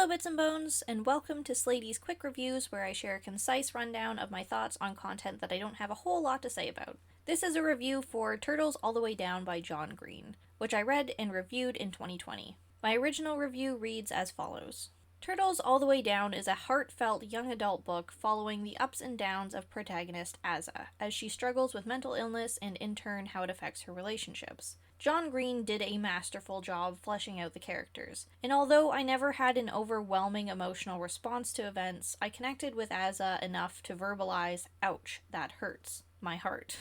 Hello, Bits and Bones, and welcome to Slady's Quick Reviews, where I share a concise rundown of my thoughts on content that I don't have a whole lot to say about. This is a review for Turtles All the Way Down by John Green, which I read and reviewed in 2020. My original review reads as follows. Turtles All the Way Down is a heartfelt young adult book following the ups and downs of protagonist Azza, as she struggles with mental illness and in turn how it affects her relationships. John Green did a masterful job fleshing out the characters, and although I never had an overwhelming emotional response to events, I connected with Azza enough to verbalize, ouch, that hurts, my heart,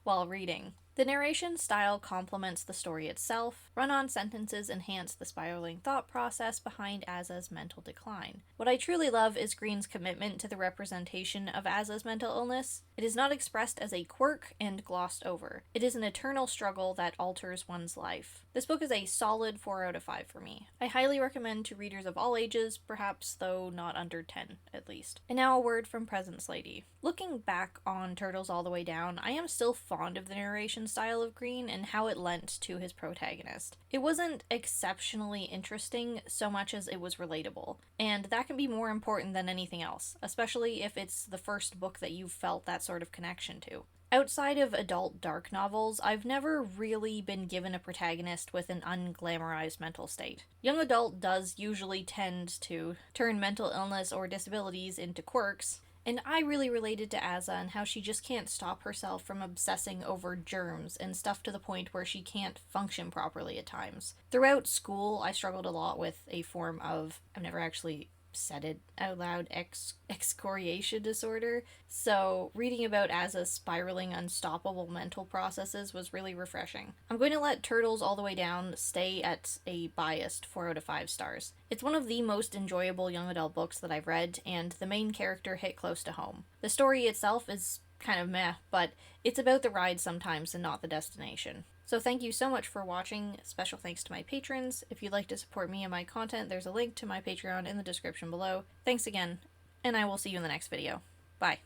while reading. The narration style complements the story itself. Run-on sentences enhance the spiraling thought process behind Azza's mental decline. What I truly love is Green's commitment to the representation of Azza's mental illness. It is not expressed as a quirk and glossed over. It is an eternal struggle that alters one's life. This book is a solid 4 out of 5 for me. I highly recommend to readers of all ages, perhaps though not under 10 at least. And now a word from Presence Lady. Looking back on Turtles All the Way Down, I am still fond of the narration style of Green and how it lent to his protagonist. It wasn't exceptionally interesting so much as it was relatable, and that can be more important than anything else, especially if it's the first book that you've felt that sort of connection to. Outside of adult dark novels, I've never really been given a protagonist with an unglamorized mental state. Young adult does usually tend to turn mental illness or disabilities into quirks, and I really related to Azza and how she just can't stop herself from obsessing over germs and stuff to the point where she can't function properly at times. Throughout school, I struggled a lot with a form of, I've never actually said it out loud, excoriation disorder. So reading about Azza's spiraling unstoppable mental processes was really refreshing. I'm going to let Turtles All the Way Down stay at a biased 4 out of 5 stars. It's one of the most enjoyable young adult books that I've read, and the main character hit close to home. The story itself is kind of meh, but it's about the ride sometimes and not the destination. So thank you so much for watching. Special thanks to my patrons. If you'd like to support me and my content, there's a link to my Patreon in the description below. Thanks again, and I will see you in the next video. Bye.